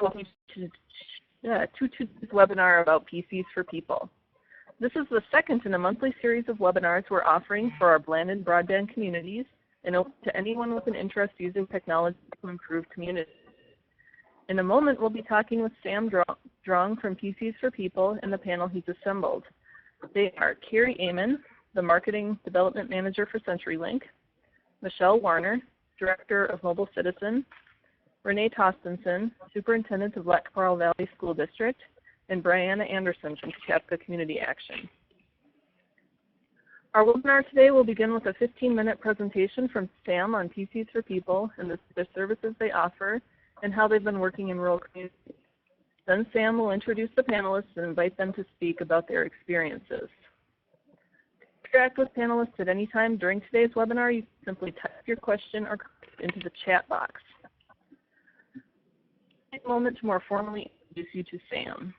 Welcome to today's webinar about PCs for People. This is the second in a monthly series of webinars we're offering for our blended broadband communities and open to anyone with an interest using technology to improve communities. In a moment, we'll be talking with Sam Drong from PCs for People and the panel he's assembled. They are Carrie Amon, the Marketing Development Manager for CenturyLink, Michelle Warner, Director of Mobile Citizen, Renee Tostenson, Superintendent of Lac Coral Valley School District, and Brianna Anderson from Chaska Community Action. Our webinar today will begin with a 15-minute presentation from Sam on PCs for People and the services they offer and how they've been working in rural communities. Then Sam will introduce the panelists and invite them to speak about their experiences. To interact with panelists at any time during today's webinar, you simply type your question or comment into the chat box. Take a moment to more formally introduce you to Sam.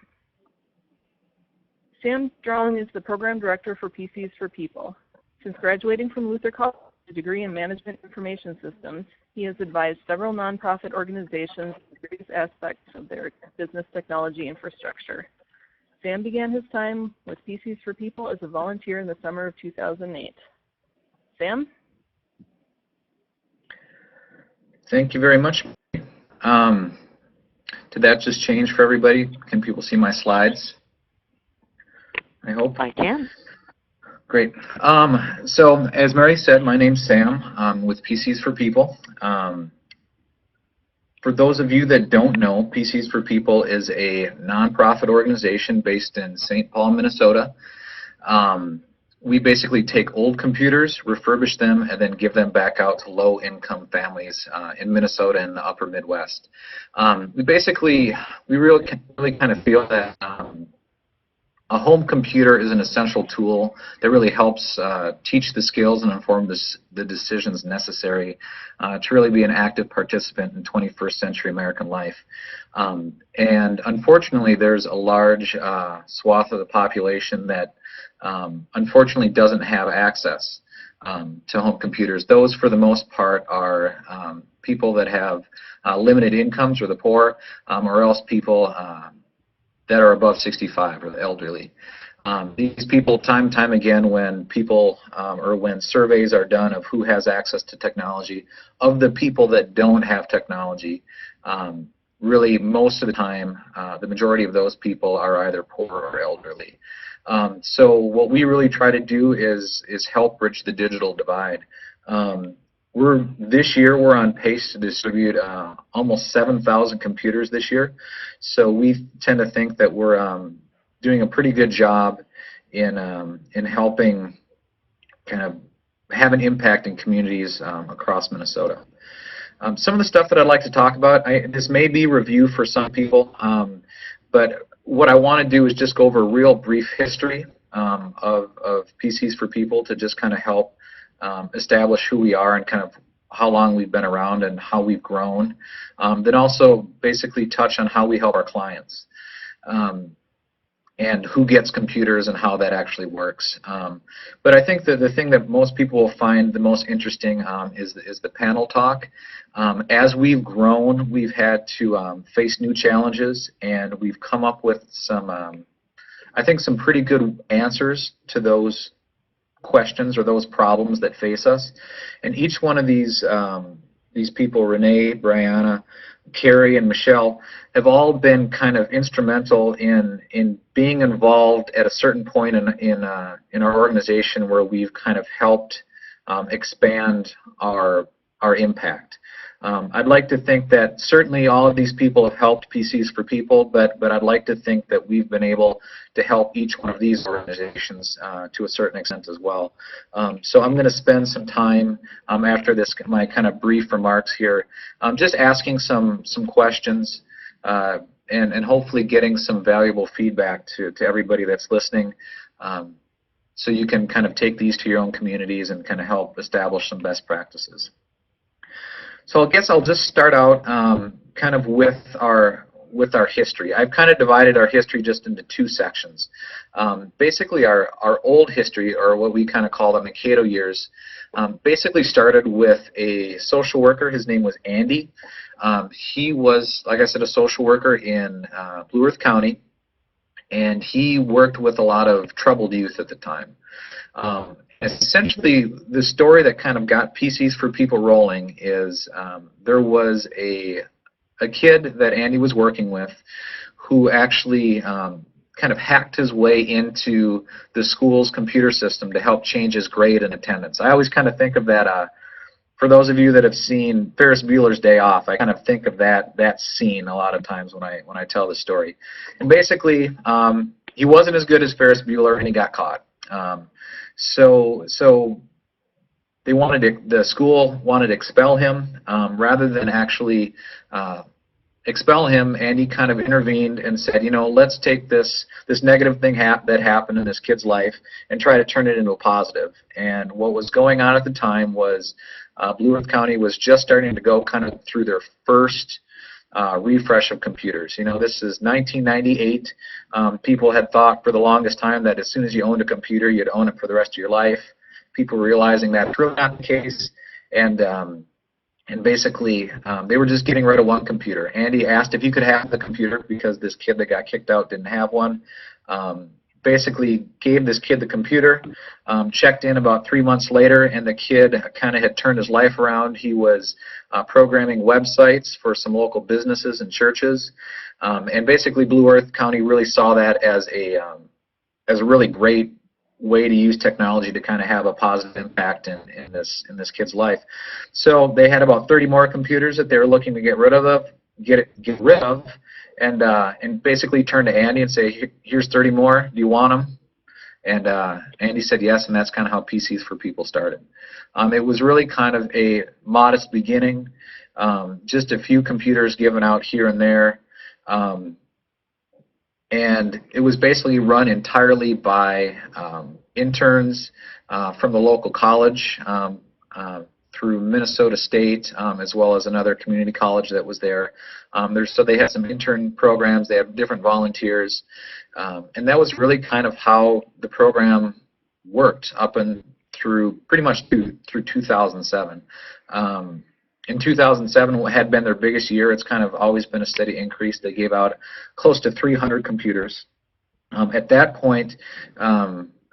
Sam Drong is the Program Director for PCs for People. Since graduating from Luther College with a degree in Management Information Systems, he has advised several nonprofit organizations in various aspects of their business technology infrastructure. Sam began his time with PCs for People as a volunteer in the summer of 2008. Sam? Thank you very much. Did that just change for everybody? Can people see my slides? I hope. I can. Great. So as Mary said, my name's Sam. I'm with PCs for People. For those of you that don't know, PCs for People is a nonprofit organization based in St. Paul, Minnesota. We basically take old computers, refurbish them, and then give them back out to low-income families in Minnesota and the upper Midwest. We really kind of feel that a home computer is an essential tool that really helps teach the skills and inform the decisions necessary to really be an active participant in 21st century American life. And unfortunately, there's a large swath of the population that unfortunately doesn't have access to home computers. Those, for the most part, are people that have limited incomes or the poor, or else people that are above 65 or the elderly. These people, time and time again, when people or when surveys are done of who has access to technology, of the people that don't have technology, really most of the time, the majority of those people are either poor or elderly. So what we really try to do is help bridge the digital divide. This year we're on pace to distribute almost 7,000 computers this year. So we tend to think that we're doing a pretty good job in helping kind of have an impact in communities across Minnesota. Some of the stuff that I'd like to talk about, this may be review for some people, but what I want to do is just go over a real brief history of PCs for People to just kind of help establish who we are and kind of how long we've been around and how we've grown. Then also basically touch on how we help our clients and who gets computers and how that actually works. But I think that the thing that most people will find the most interesting is the panel talk. As we've grown, we've had to face new challenges, and we've come up with some, I think, some pretty good answers to those questions or those problems that face us. And each one of these people, Renee, Brianna, Carrie, and Michelle, have all been kind of instrumental in being involved at a certain point in our organization where we've kind of helped expand our impact. I'd like to think that certainly all of these people have helped PCs for People, but I'd like to think that we've been able to help each one of these organizations to a certain extent as well. So I'm going to spend some time after this, my kind of brief remarks here, just asking some questions and hopefully getting some valuable feedback to everybody that's listening, so you can kind of take these to your own communities and kind of help establish some best practices. So I guess I'll just start out kind of with with our history. I've kind of divided our history just into two sections. Basically, our old history, or what we kind of call the Mankato years, basically started with a social worker. His name was Andy. He was, like I said, a social worker in Blue Earth County, and he worked with a lot of troubled youth at the time. Essentially, the story that kind of got PCs for People rolling is there was a kid that Andy was working with who actually kind of hacked his way into the school's computer system to help change his grade and attendance. I always kind of think of that, for those of you that have seen Ferris Bueller's Day Off, I kind of think of that scene a lot of times when I tell the story. And basically, he wasn't as good as Ferris Bueller, and he got caught. So they the school wanted to expel him. Rather than actually expel him, Andy kind of intervened and said, you know, let's take this negative thing that happened in this kid's life and try to turn it into a positive. And what was going on at the time was Blue Earth County was just starting to go kind of through their first refresh of computers. You know, this is 1998. People had thought for the longest time that as soon as you owned a computer, you'd own it for the rest of your life. People were realizing that's really not the case, and basically they were just getting rid of one computer. Andy asked if he could have the computer because this kid that got kicked out didn't have one. Basically gave this kid the computer, checked in about 3 months later, and the kid kind of had turned his life around. He was programming websites for some local businesses and churches, and basically Blue Earth County really saw that as a really great way to use technology to kind of have a positive impact in this kid's life. So they had about 30 more computers that they were looking to get rid of, and basically turn to Andy and say, here's 30 more, do you want them? And Andy said yes, and that's kind of how PCs for People started. It was really kind of a modest beginning, just a few computers given out here and there, and it was basically run entirely by interns from the local college, through Minnesota State, as well as another community college that was there. So they had some intern programs, they had different volunteers, and that was really kind of how the program worked up and through pretty much through 2007. In 2007 had been their biggest year. It's kind of always been a steady increase. They gave out close to 300 computers. At that point,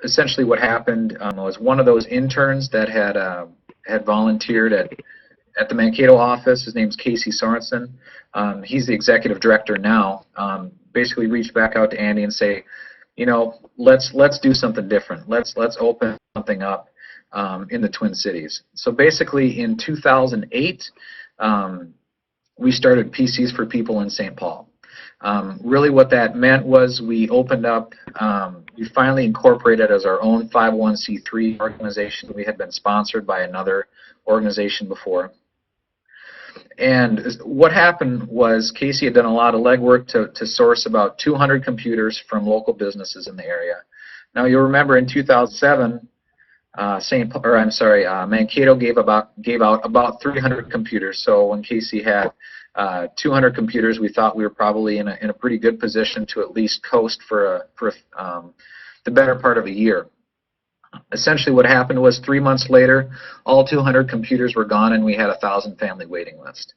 essentially what happened was one of those interns that had volunteered at the Mankato office. His name's Casey Sorensen. He's the executive director now. Basically reached back out to Andy and say, you know, let's do something different. Let's open something up in the Twin Cities. So basically in 2008, we started PCs for People in St. Paul. Really what that meant was we opened up, we finally incorporated as our own 501c3 organization. We had been sponsored by another organization before. And what happened was Casey had done a lot of legwork to source about 200 computers from local businesses in the area. Now you'll remember in 2007, Mankato gave out about 300 computers. So when Casey had 200 computers, we thought we were probably in a pretty good position to at least coast for the better part of a year. Essentially what happened was 3 months later, all 200 computers were gone and we had a 1,000-family waiting list.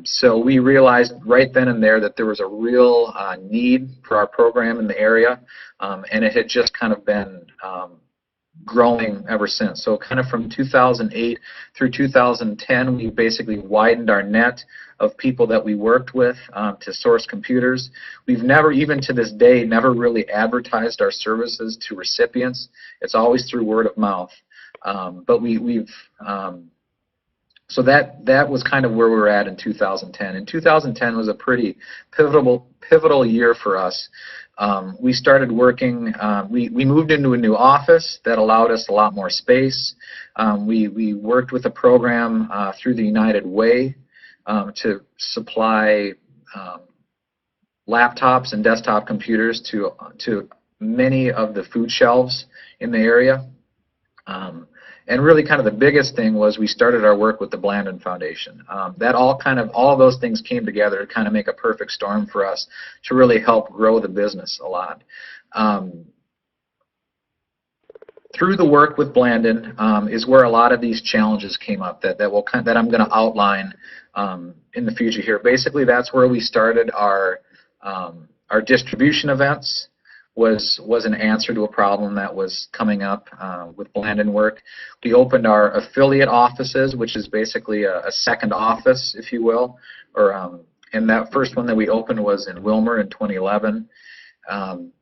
So we realized right then and there that there was a real need for our program in the area, and it had just kind of been growing ever since. So kind of from 2008 through 2010, we basically widened our net of people that we worked with to source computers. We've never, even to this day, never really advertised our services to recipients. It's always through word of mouth. But so that was kind of where we were at in 2010. And 2010 was a pretty pivotal year for us. We started working, we moved into a new office that allowed us a lot more space. We worked with a program through the United Way to supply laptops and desktop computers to many of the food shelves in the area. And really kind of the biggest thing was we started our work with the Blandon Foundation. That all of those things came together to kind of make a perfect storm for us to really help grow the business a lot. Through the work with Blandon is where a lot of these challenges came up that I'm going to outline in the future here. Basically, that's where we started our distribution events. Was an answer to a problem that was coming up with Blandon work. We opened our affiliate offices, which is basically a second office, if you will. And that first one that we opened was in Wilmer in 2011. And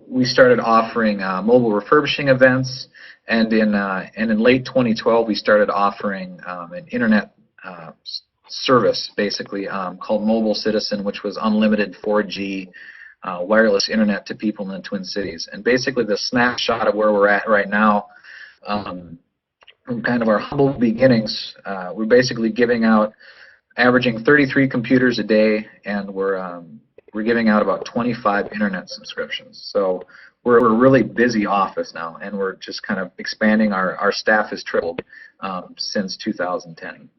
we started offering mobile refurbishing events, and in late 2012 we started offering an internet service, basically called Mobile Citizen, which was unlimited 4G. Wireless internet to people in the Twin Cities. And basically the snapshot of where we're at right now, from kind of our humble beginnings, we're basically giving out, averaging 33 computers a day, and we're giving out about 25 internet subscriptions. So we're a really busy office now, and we're just kind of expanding. Our staff has tripled since 2010.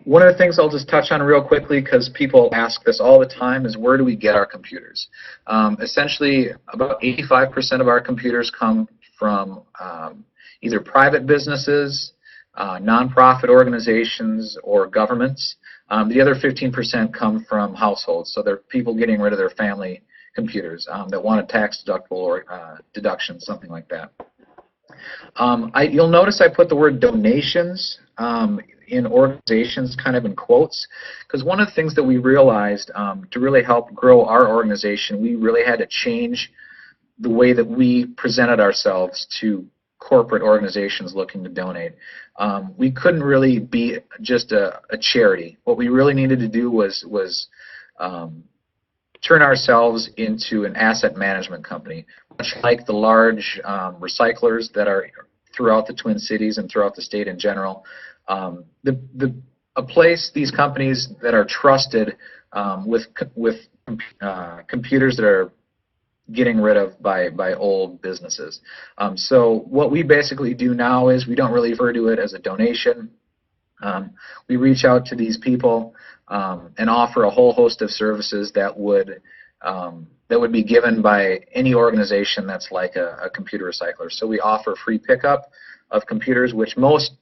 One of the things I'll just touch on real quickly, because people ask this all the time, is where do we get our computers? Essentially, about 85% of our computers come from either private businesses, nonprofit organizations, or governments. The other 15% come from households, so they're people getting rid of their family computers that want a tax deductible or deduction, something like that. You'll notice I put the word donations in organizations kind of in quotes, because one of the things that we realized to really help grow our organization, we really had to change the way that we presented ourselves to corporate organizations looking to donate. We couldn't really be just a charity. What we really needed to do was turn ourselves into an asset management company, much like the large recyclers that are throughout the Twin Cities and throughout the state in general. A place, these companies that are trusted with computers that are getting rid of by old businesses. So what we basically do now is we don't really refer to it as a donation. We reach out to these people and offer a whole host of services that would be given by any organization that's like a computer recycler. So we offer free pickup of computers, which most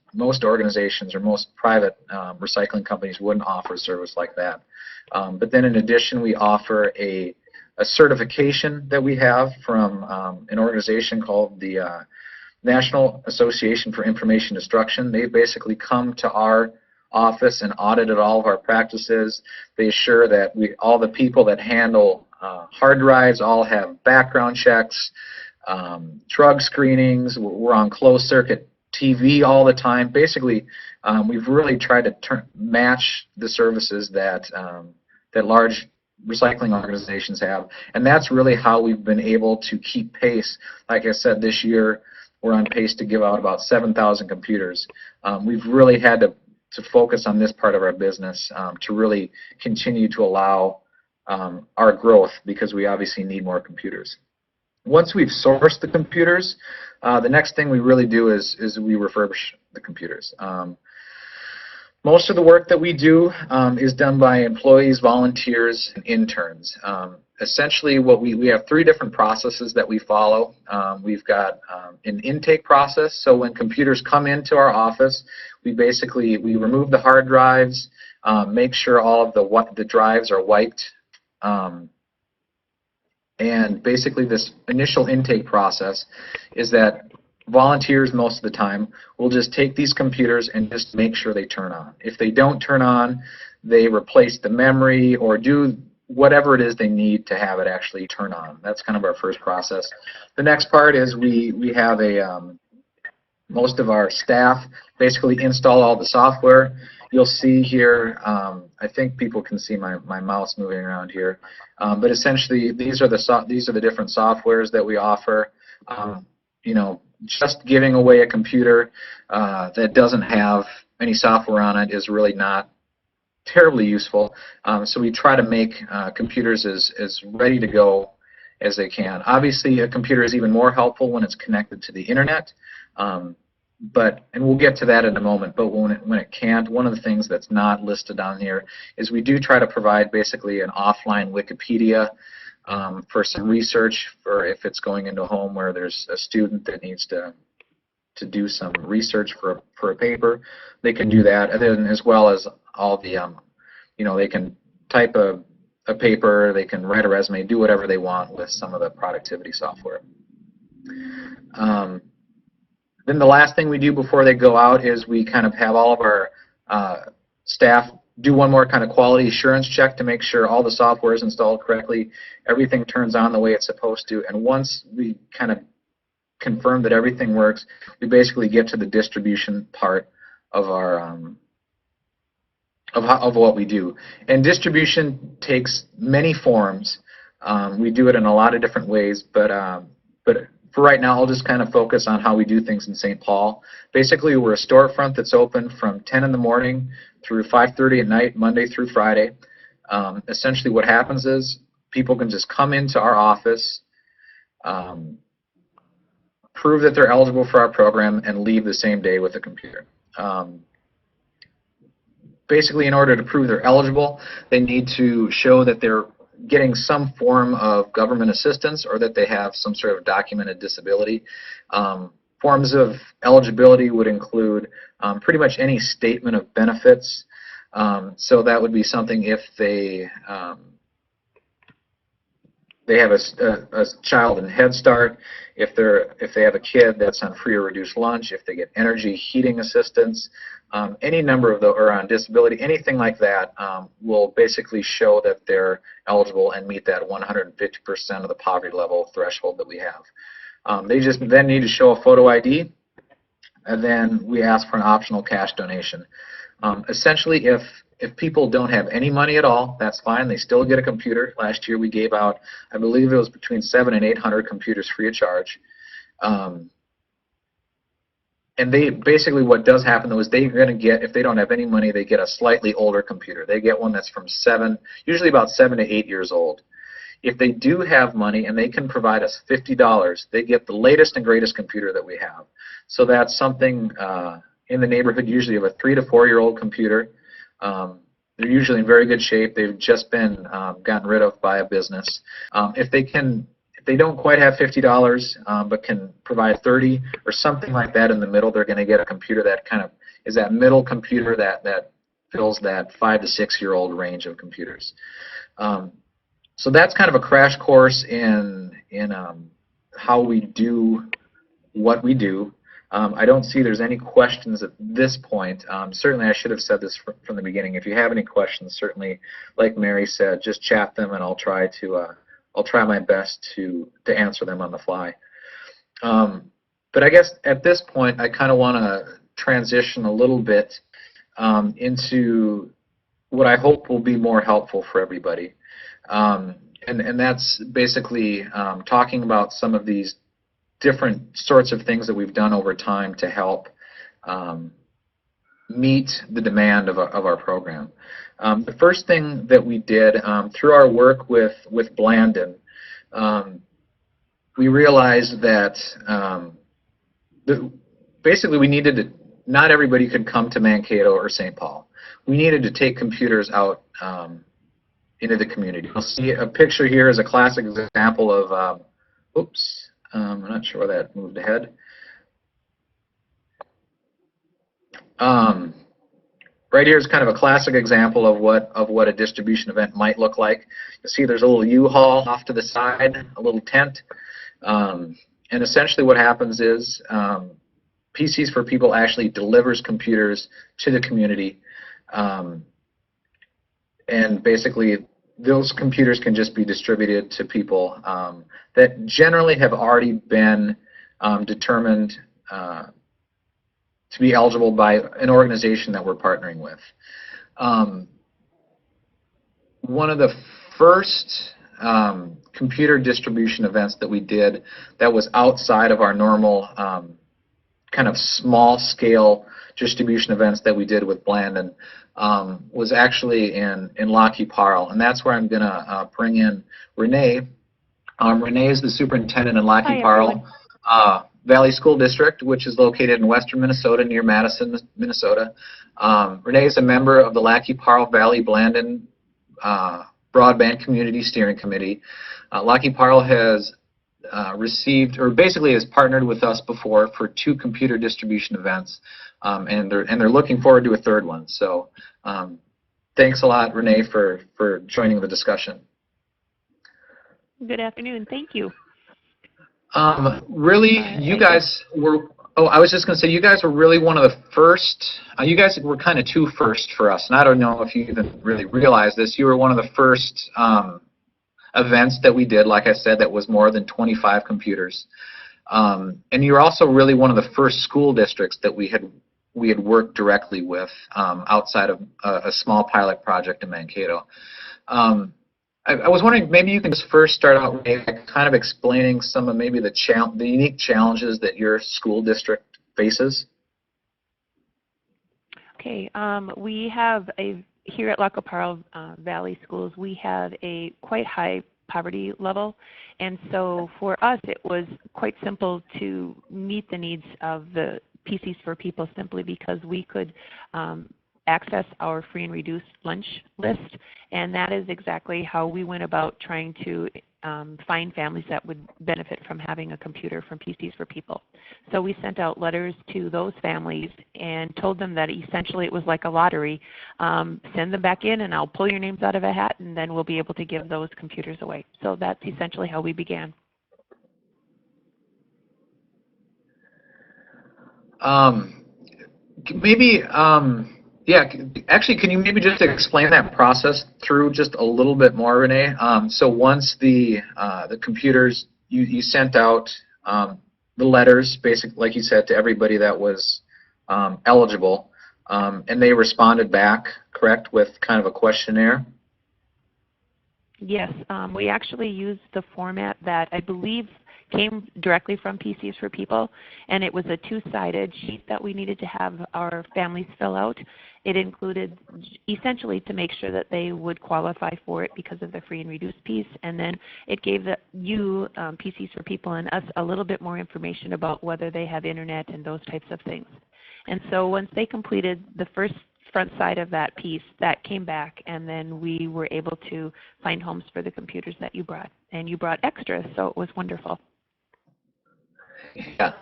organizations or most private recycling companies wouldn't offer a service like that. But then in addition, we offer a certification that we have from an organization called the National Association for Information Destruction. They basically come to our office and audited all of our practices. They assure that all the people that handle hard drives all have background checks, drug screenings. We're on closed circuit TV all the time. Basically, we've really tried to match the services that large recycling organizations have, and that's really how we've been able to keep pace. Like I said, this year we're on pace to give out about 7,000 computers. We've really had to focus on this part of our business to really continue to allow our growth, because we obviously need more computers. Once we've sourced the computers, the next thing we really do is we refurbish the computers. Most of the work that we do is done by employees, volunteers, and interns. Essentially, we have three different processes that we follow. We've got an intake process. So when computers come into our office, we remove the hard drives, make sure all of the drives are wiped. And basically this initial intake process is that volunteers most of the time will just take these computers and just make sure they turn on. If they don't turn on, they replace the memory or do whatever it is they need to have it actually turn on. That's kind of our first process. The next part is we have most of our staff basically install all the software. You'll see here, I think people can see my mouse moving around here, but essentially these are the different softwares that we offer. You know, just giving away a computer that doesn't have any software on it is really not terribly useful. So we try to make computers as ready to go as they can. Obviously, a computer is even more helpful when it's connected to the internet, and we'll get to that in a moment, but when it can't, one of the things that's not listed on here is we do try to provide basically an offline Wikipedia for some research, for if it's going into a home where there's a student that needs to do some research for a paper. They can do that, and then as well as all the, they can type a paper, they can write a resume, do whatever they want with some of the productivity software. Then the last thing we do before they go out is we kind of have all of our staff do one more kind of quality assurance check to make sure all the software is installed correctly, everything turns on the way it's supposed to, and once we kind of confirm that everything works, we basically get to the distribution part of our of what we do. And distribution takes many forms. We do it in a lot of different ways, but for right now, I'll just kind of focus on how we do things in St. Paul. Basically, we're a storefront that's open from 10 in the morning through 5:30 at night, Monday through Friday. Essentially, what happens is people can just come into our office, prove that they're eligible for our program, and leave the same day with a computer. Basically, in order to prove they're eligible, they need to show that they're getting some form of government assistance or that they have some sort of documented disability. Forms of eligibility would include pretty much any statement of benefits. So that would be something if they have a child in Head Start, if they have a kid that's on free or reduced lunch, if they get energy heating assistance, any number of or on disability, anything like that will basically show that they're eligible and meet that 150% of the poverty level threshold that we have. They just then need to show a photo ID, and then we ask for an optional cash donation. Essentially, if people don't have any money at all, that's fine. They still get a computer. Last year we gave out, I believe it was between 700 and 800 computers free of charge. And they basically, what does happen though is they're going to get, if they don't have any money, they get a slightly older computer. They get one that's from usually about 7 to 8 years old. If they do have money and they can provide us $50, they get the latest and greatest computer that we have. So that's something in the neighborhood, usually of a 3 to 4 year old computer. They're usually in very good shape. They've just been gotten rid of by a business. If they don't quite have $50, but can provide 30 or something like that in the middle, they're going to get a computer that kind of is that middle computer that fills that 5 to 6 year old range of computers. So that's kind of a crash course in how we do what we do. I don't see there's any questions at this point. Certainly I should have said this from the beginning. If you have any questions, certainly, like Mary said, just chat them and I'll try my best to answer them on the fly. But I guess at this point I kind of want to transition a little bit into what I hope will be more helpful for everybody. And that's basically talking about some of these different sorts of things that we've done over time to help meet the demand of our program. The first thing that we did through our work with Blandon, we realized that basically we needed to, not everybody could come to Mankato or St. Paul. We needed to take computers out into the community. You'll see a picture here is a classic example of, oops, I'm not sure why that moved ahead. Right here is kind of a classic example of what a distribution event might look like. You see there's a little U-Haul off to the side, a little tent, and essentially what happens is PCs for People actually delivers computers to the community, and basically those computers can just be distributed to people that generally have already been determined to be eligible by an organization that we're partnering with. One of the first computer distribution events that we did that was outside of our normal kind of small scale distribution events that we did with Blandon was actually in Lockheed Parle, and that's where I'm going to bring in Renee, Renee is the superintendent in Hi, everyone. Lackey-Parle Valley School District, which is located in western Minnesota near Madison, Minnesota. Renee is a member of the Lackey-Parle Valley Blandin Broadband Community Steering Committee. Lackey-Parle has received, or basically has partnered with us before for 2 computer distribution events, and they're looking forward to a 3rd one. So thanks a lot, Renee, for joining the discussion. Good afternoon. Thank you. Really, you guys were, I was just going to say, you guys were really one of the first, you guys were kind of 2 first for us, and I don't know if you even really realize this. You were one of the first events that we did, like I said, that was more than 25 computers. And you're also really one of the first school districts that we had worked directly with outside of a small pilot project in Mankato. I was wondering, maybe you can just first start out by kind of explaining some of maybe the unique challenges that your school district faces. Okay, we have here at Lackey-Parle Valley Schools, we have a quite high poverty level, and so for us it was quite simple to meet the needs of the PCs for People simply because we could access our free and reduced lunch list, and that is exactly how we went about trying to find families that would benefit from having a computer from PCs for People. So we sent out letters to those families and told them that essentially it was like a lottery. Send them back in and I'll pull your names out of a hat and then we'll be able to give those computers away. So that's essentially how we began. Yeah, actually, can you maybe just explain that process through just a little bit more, Renee? So once the computers, you sent out the letters, basically, like you said, to everybody that was eligible, and they responded back, correct, with kind of a questionnaire? Yes, we actually used the format that I believe came directly from PCs for People, and it was a 2-sided sheet that we needed to have our families fill out. It included essentially to make sure that they would qualify for it because of the free and reduced piece, and then it gave PCs for People and us a little bit more information about whether they have internet and those types of things. And so once they completed the first front side of that piece, that came back, and then we were able to find homes for the computers that you brought, and you brought extras, so it was wonderful. Yeah.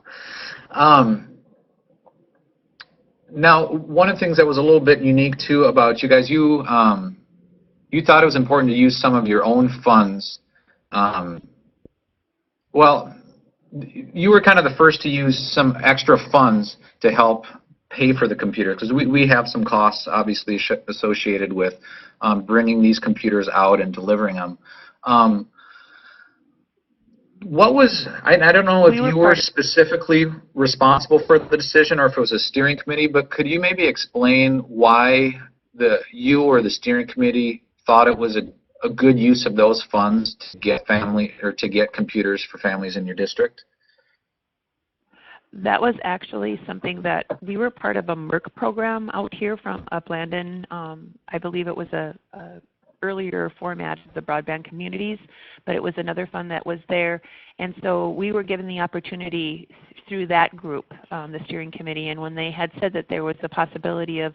Now, one of the things that was a little bit unique too about you guys, you thought it was important to use some of your own funds. Well, you were kind of the first to use some extra funds to help pay for the computer, because we have some costs obviously associated with bringing these computers out and delivering them. I don't know if you were specifically responsible for the decision or if it was a steering committee, but could you maybe explain why you or the steering committee thought it was a good use of those funds to get computers for families in your district? That was actually something that we were part of a MERC program out here from Blandin. I believe it was a earlier format of the broadband communities, but it was another fund that was there. And so we were given the opportunity through that group, the steering committee, and when they had said that there was a possibility of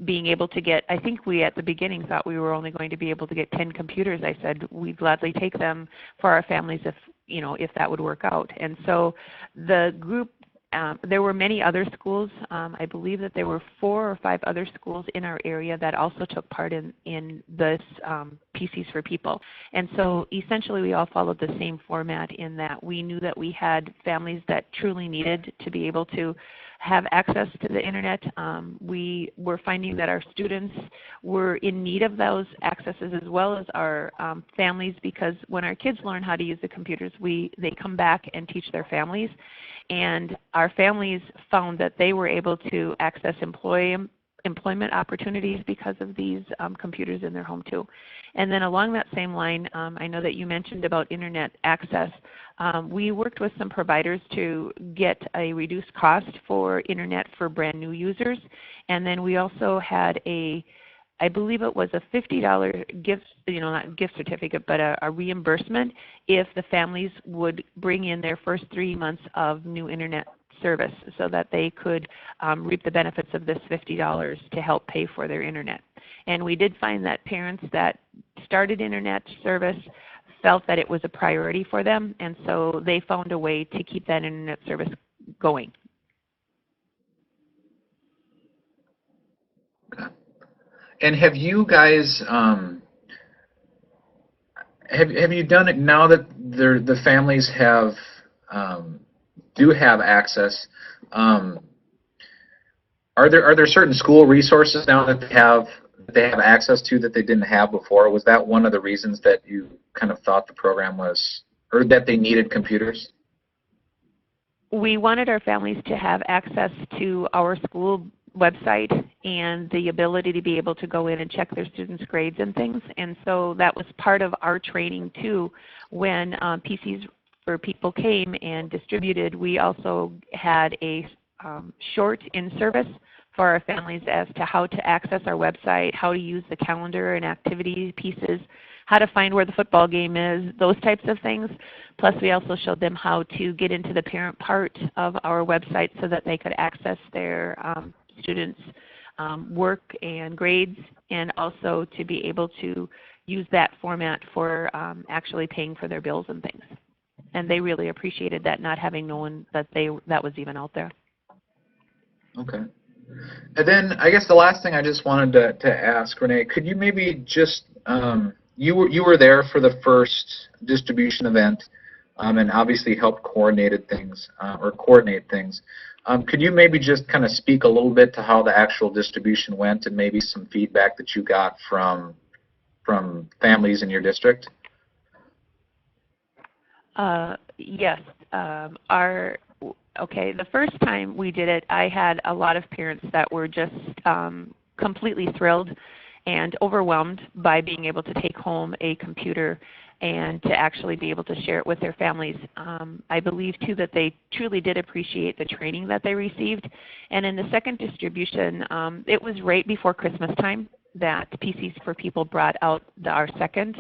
being able to get, I think we at the beginning thought we were only going to be able to get 10 computers. I said we'd gladly take them for our families if that would work out. And so the group, there were many other schools. I believe that there were 4 or 5 other schools in our area that also took part in this PCs for People. And so essentially we all followed the same format in that we knew that we had families that truly needed to be able to have access to the internet. We were finding that our students were in need of those accesses as well as our families, because when our kids learn how to use the computers, they come back and teach their families. And our families found that they were able to access employment opportunities because of these computers in their home too. And then along that same line, I know that you mentioned about internet access. We worked with some providers to get a reduced cost for internet for brand new users. And then we also had a I believe it was a $50 gift, not gift certificate, but a reimbursement if the families would bring in their first 3 months of new internet service so that they could reap the benefits of this $50 to help pay for their internet. And we did find that parents that started internet service felt that it was a priority for them, and so they found a way to keep that internet service going. Okay. And have you guys have you done it now that the families have do have access? Are there certain school resources now that they have access to that they didn't have before? Was that one of the reasons that you kind of thought the program was, or that they needed computers? We wanted our families to have access to our school website and the ability to be able to go in and check their students' grades and things. And so that was part of our training too. When PCs for People came and distributed, we also had a short in-service for our families as to how to access our website, how to use the calendar and activity pieces, how to find where the football game is, those types of things. Plus we also showed them how to get into the parent part of our website so that they could access their students' work and grades, and also to be able to use that format for actually paying for their bills and things. And they really appreciated that, not having known that that was even out there. Okay. And then I guess the last thing I just wanted to ask, Renee, could you maybe just, you were there for the first distribution event and obviously helped coordinate things. Could you maybe just kind of speak a little bit to how the actual distribution went and maybe some feedback that you got from families in your district? Yes. Okay, the first time we did it, I had a lot of parents that were just completely thrilled and overwhelmed by being able to take home a computer and to actually be able to share it with their families. I believe too that they truly did appreciate the training that they received. And in the second distribution, it was right before Christmas time that PCs for People brought out our second.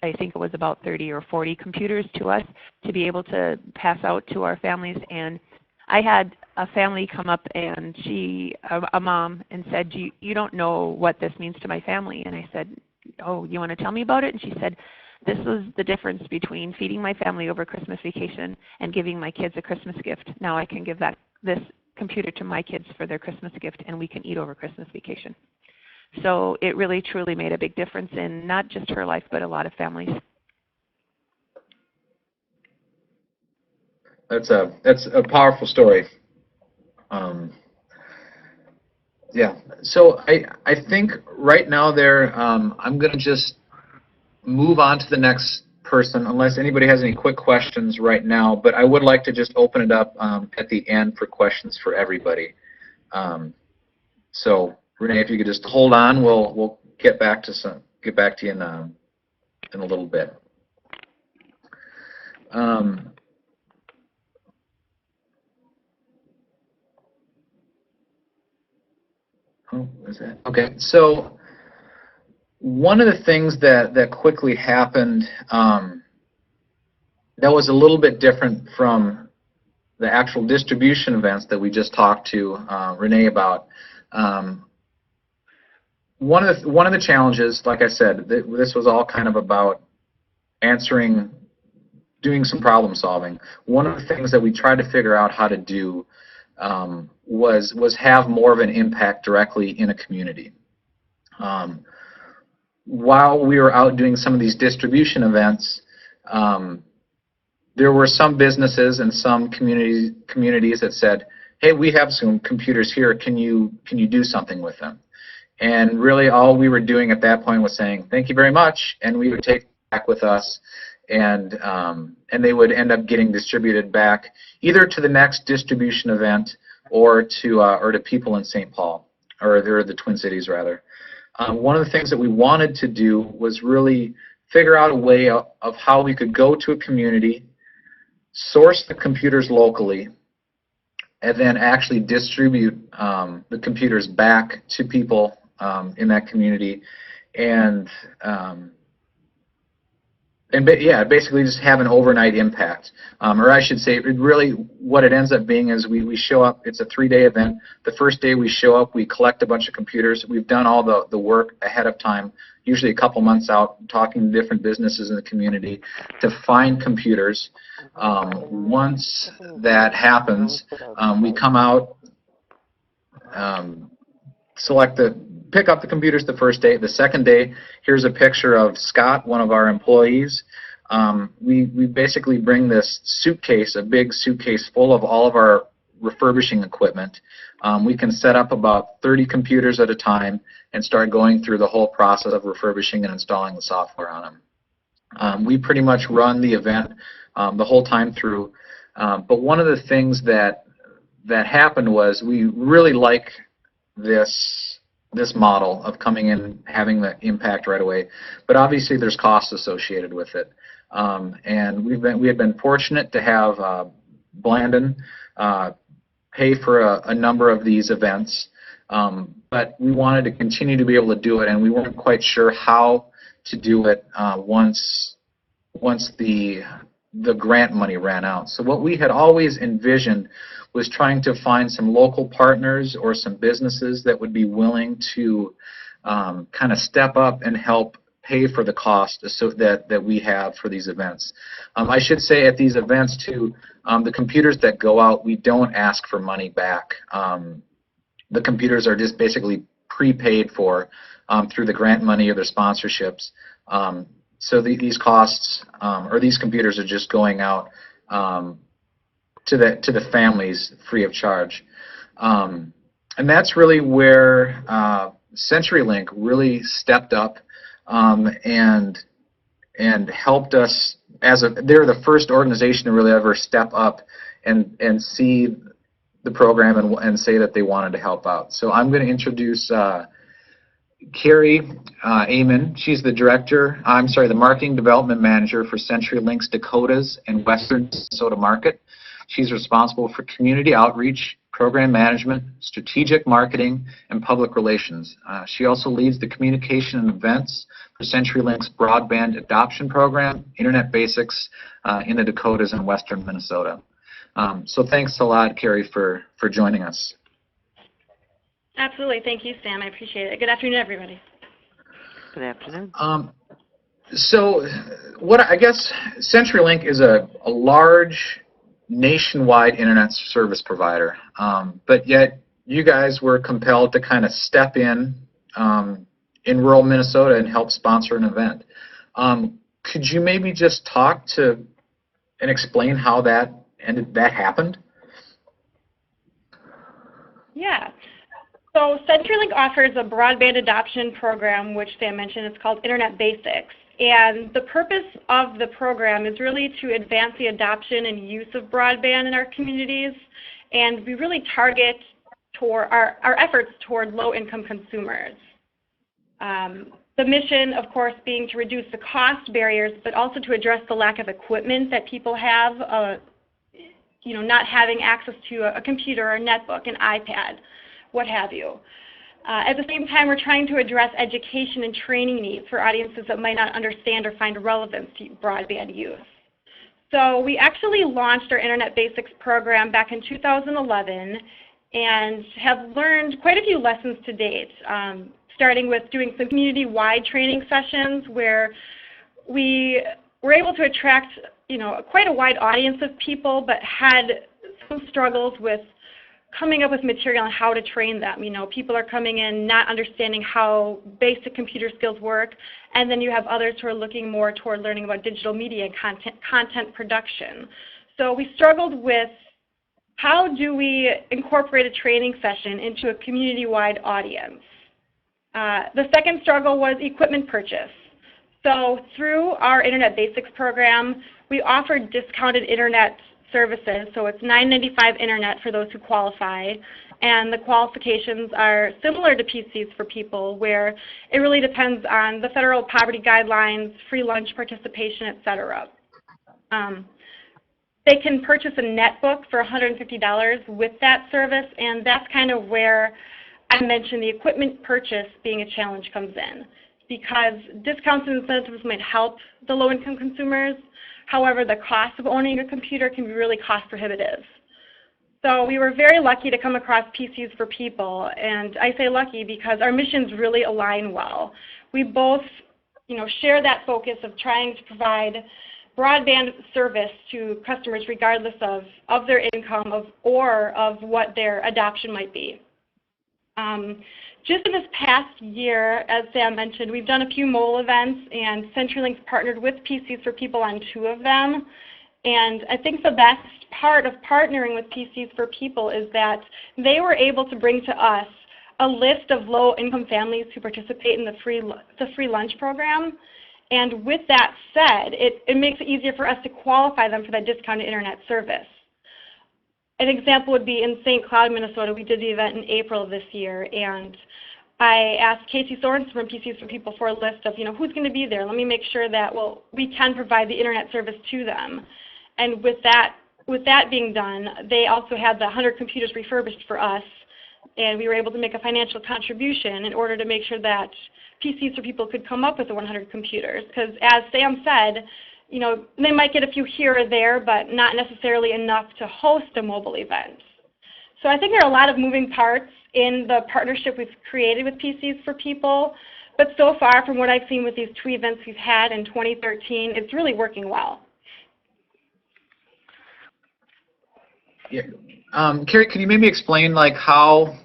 I think it was about 30 or 40 computers to us to be able to pass out to our families. And I had a family come up and a mom, and said, you don't know what this means to my family. And I said, oh, you want to tell me about it? And she said, this was the difference between feeding my family over Christmas vacation and giving my kids a Christmas gift. Now I can give this computer to my kids for their Christmas gift, and we can eat over Christmas vacation. So it really truly made a big difference in not just her life, but a lot of families. That's a powerful story. Yeah. So I think right now I'm going to just move on to the next person, unless anybody has any quick questions right now. But I would like to just open it up at the end for questions for everybody. So Renee, if you could just hold on, we'll get back to you in a little bit. Oh, is that okay? So one of the things that quickly happened that was a little bit different from the actual distribution events that we just talked to Renee about. One of the challenges, like I said, this was all kind of about doing some problem solving. One of the things that we tried to figure out how to do was have more of an impact directly in a community. While we were out doing some of these distribution events, there were some businesses and some communities that said, "Hey, we have some computers here. Can you do something with them?" And really, all we were doing at that point was saying, "Thank you very much," and we would take it back with us, and they would end up getting distributed back either to the next distribution event or to people in St. Paul, or the Twin Cities rather. One of the things that we wanted to do was really figure out a way of how we could go to a community, source the computers locally, and then actually distribute the computers back to people in that community, and yeah, basically just have an overnight impact. Or I should say, it really, what it ends up being is we show up, it's a 3-day event. The first day we show up, we collect a bunch of computers. We've done all the work ahead of time, usually a couple months out, talking to different businesses in the community to find computers. Once that happens, we come out, pick up the computers the first day. The second day, here's a picture of Scott, one of our employees. We basically bring this suitcase, a big suitcase full of all of our refurbishing equipment. We can set up about 30 computers at a time and start going through the whole process of refurbishing and installing the software on them. We pretty much run the event the whole time through. But one of the things that happened was we really like this model of coming in, having the impact right away, but obviously there's costs associated with it. And we had been fortunate to have Blandon pay for a number of these events, but we wanted to continue to be able to do it, and we weren't quite sure how to do it once the grant money ran out. So what we had always envisioned was trying to find some local partners or some businesses that would be willing to kind of step up and help pay for the cost that we have for these events. I should say at these events too, the computers that go out, we don't ask for money back. The computers are just basically prepaid for through the grant money or their sponsorships. So these costs or these computers are just going out to the families free of charge. And that's really where CenturyLink really stepped up and helped us. They're the first organization to really ever step up and see the program and say that they wanted to help out. So I'm going to introduce Carrie Amon. She's the Marketing Development Manager for CenturyLink's Dakotas and Western Minnesota market. She's responsible for community outreach, program management, strategic marketing, and public relations. She also leads the communication and events for CenturyLink's broadband adoption program, Internet Basics, in the Dakotas and Western Minnesota. So thanks a lot, Carrie, for joining us. Absolutely. Thank you, Sam. I appreciate it. Good afternoon, everybody. Good afternoon. So I guess CenturyLink is a large nationwide internet service provider, but yet you guys were compelled to kind of step in rural Minnesota and help sponsor an event. Could you maybe just talk to and explain how that happened? Yeah. So CenturyLink offers a broadband adoption program, which Sam mentioned. It's called Internet Basics. And the purpose of the program is really to advance the adoption and use of broadband in our communities. And we really target our efforts toward low-income consumers. The mission, of course, being to reduce the cost barriers, but also to address the lack of equipment that people have, not having access to a computer, or a netbook, an iPad, what have you. At the same time, we're trying to address education and training needs for audiences that might not understand or find relevance to broadband use. So we actually launched our Internet Basics program back in 2011 and have learned quite a few lessons to date, starting with doing some community-wide training sessions where we were able to attract quite a wide audience of people, but had some struggles with coming up with material on how to train them. People are coming in not understanding how basic computer skills work, and then you have others who are looking more toward learning about digital media and content production. So we struggled with how do we incorporate a training session into a community-wide audience. The second struggle was equipment purchase. So through our Internet Basics program, we offered discounted internet services, so it's $9.95 internet for those who qualify, and the qualifications are similar to PCs for people, where it really depends on the federal poverty guidelines, free lunch participation, etc. They can purchase a netbook for $150 with that service, and that's kind of where I mentioned the equipment purchase being a challenge comes in, because discounts and incentives might help the low-income consumers. However, the cost of owning a computer can be really cost prohibitive. So we were very lucky to come across PCs for People, and I say lucky because our missions really align well. We both, share that focus of trying to provide broadband service to customers regardless of their income or of what their adoption might be. Just in this past year, as Sam mentioned, we've done a few mobile events, and CenturyLink's partnered with PCs for People on 2 of them. And I think the best part of partnering with PCs for People is that they were able to bring to us a list of low-income families who participate in the free lunch program. And with that said, it makes it easier for us to qualify them for that discounted internet service. An example would be in St. Cloud, Minnesota. We did the event in April of this year, and I asked Casey Sorensen from PCs for People for a list of, who's going to be there. Let me make sure that, we can provide the internet service to them. And with that being done, they also had the 100 computers refurbished for us, and we were able to make a financial contribution in order to make sure that PCs for People could come up with the 100 computers. Because as Sam said, they might get a few here or there, but not necessarily enough to host a mobile event. So I think there are a lot of moving parts in the partnership we've created with PCs for People, but so far from what I've seen with these 2 events we've had in 2013, it's really working well. Yeah. Carrie, could you maybe explain how,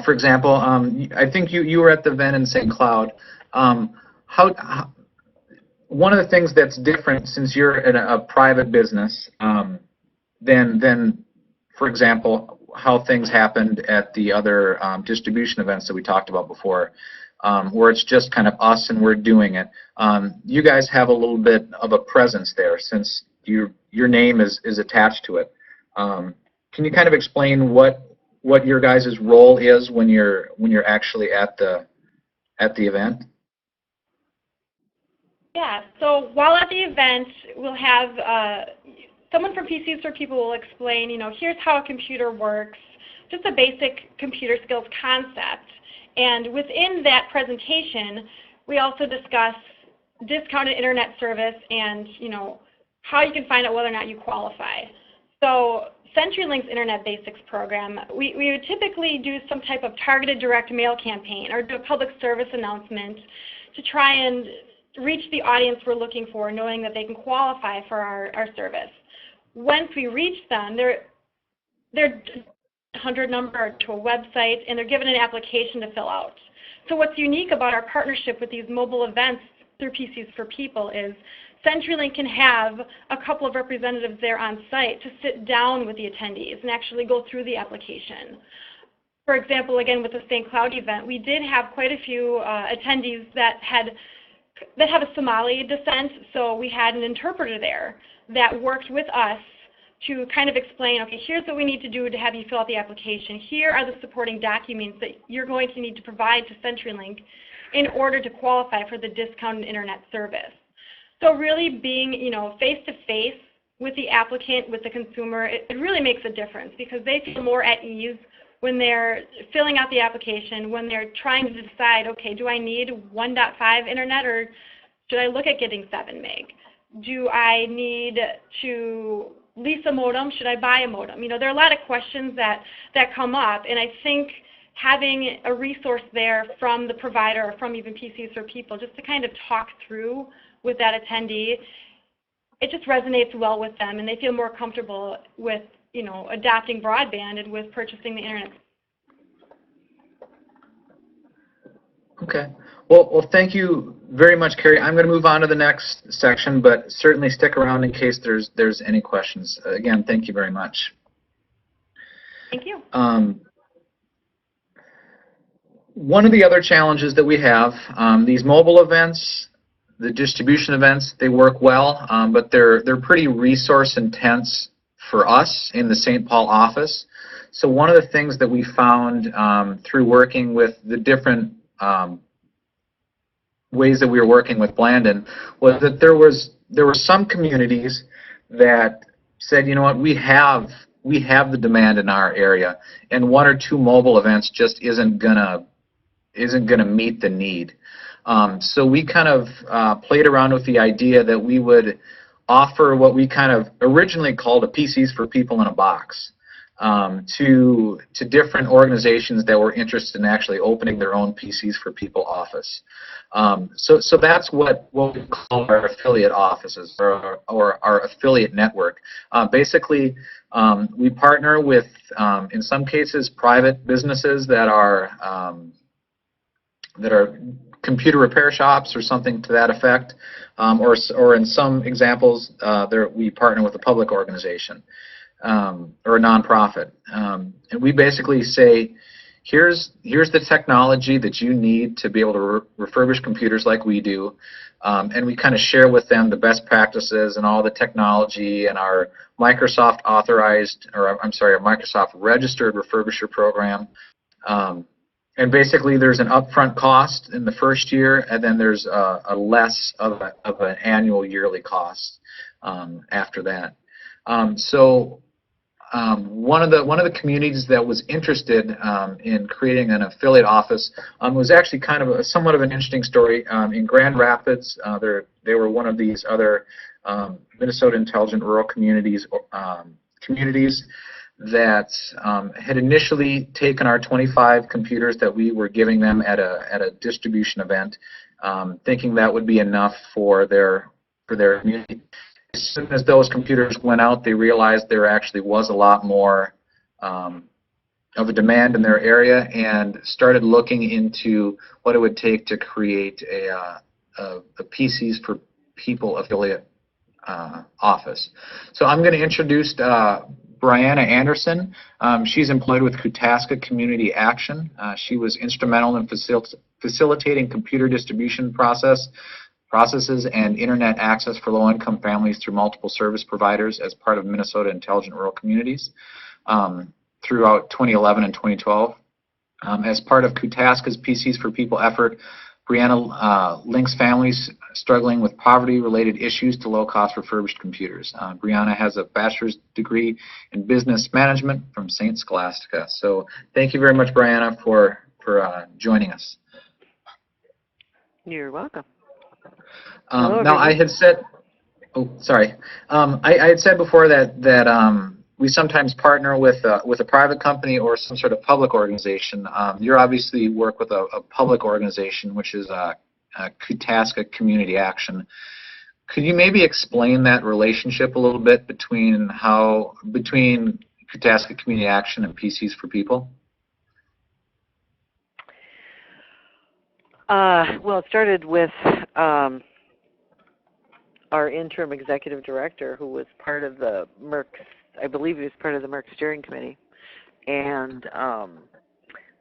for example, I think you were at the event in St. Cloud. How one of the things that's different, since you're in a private business, than, for example, how things happened at the other distribution events that we talked about before, where it's just kind of us and we're doing it. You guys have a little bit of a presence there, since your name is attached to it. Can you kind of explain what your guys' role is when you're actually at the event? Yeah, so while at the event, we'll have someone from PCs for People will explain, here's how a computer works, just a basic computer skills concept. And within that presentation, we also discuss discounted internet service and, how you can find out whether or not you qualify. So CenturyLink's Internet Basics program, we would typically do some type of targeted direct mail campaign or do a public service announcement to try and reach the audience we're looking for, knowing that they can qualify for our service. Once we reach them, they're 100 number to a website, and they're given an application to fill out. So what's unique about our partnership with these mobile events through PCs for People is CenturyLink can have a couple of representatives there on site to sit down with the attendees and actually go through the application. For example, again, with the St. Cloud event, we did have quite a few attendees that have a Somali descent, so we had an interpreter there that worked with us to kind of explain, okay, here's what we need to do to have you fill out the application. Here are the supporting documents that you're going to need to provide to CenturyLink in order to qualify for the discounted internet service. So really being, face-to-face with the applicant, with the consumer, it really makes a difference because they feel more at ease when they're filling out the application, when they're trying to decide, okay, do I need 1.5 internet or should I look at getting 7 meg? Do I need to lease a modem? Should I buy a modem? There are a lot of questions that come up, and I think having a resource there from the provider or from even PCs for People just to kind of talk through with that attendee, it just resonates well with them, and they feel more comfortable with adopting broadband and with purchasing the internet. Okay. Well, thank you very much, Carrie. I'm going to move on to the next section, but certainly stick around in case there's any questions. Again, thank you very much. Thank you. One of the other challenges that we have, these mobile events, the distribution events, they work well, but they're pretty resource intense for us in the St. Paul office. So one of the things that we found through working with the different ways that we were working with Blandon was that there were some communities that said, you know what, we have we have the demand in our area, and 1 or 2 mobile events just isn't gonna meet the need. So we kind of played around with the idea that we would offer what we kind of originally called a PCs for People in a Box to different organizations that were interested in actually opening their own PCs for People office. So that's what we call our affiliate offices or our affiliate network. Basically, we partner with, in some cases, private businesses that are computer repair shops or something to that effect, or in some examples, we partner with a public organization or a nonprofit, and we basically say, here's the technology that you need to be able to refurbish computers like we do, and we kind of share with them the best practices and all the technology and our Microsoft authorized, or I'm sorry, our Microsoft registered refurbisher program. And basically, there's an upfront cost in the first year, and then there's a less of an annual yearly cost after that. One of the communities that was interested in creating an affiliate office was actually kind of somewhat of an interesting story. In Grand Rapids, they were one of these other Minnesota Intelligent Rural Communities that had initially taken our 25 computers that we were giving them at a distribution event, thinking that would be enough for their community. As soon as those computers went out, they realized there actually was a lot more of a demand in their area, and started looking into what it would take to create a PCs for People affiliate office. So I'm going to introduce Brianna Anderson. She's employed with Kutaska Community Action. She was instrumental in facilitating computer distribution processes and internet access for low-income families through multiple service providers as part of Minnesota Intelligent Rural Communities throughout 2011 and 2012. As part of Kutaska's PCs for People effort, Brianna links families struggling with poverty-related issues to low-cost refurbished computers. Brianna has a bachelor's degree in business management from St. Scholastica. So thank you very much, Brianna, for joining us. You're welcome. Now, I had said, I had said before that we sometimes partner with a private company or some sort of public organization. You obviously work with a public organization, which is Kutaska Community Action. Could you maybe explain that relationship a little bit between Kutaska Community Action and PCs for People? Well, it started with our interim executive director, who was part of the MERC, I believe he was part of the MERC steering committee. And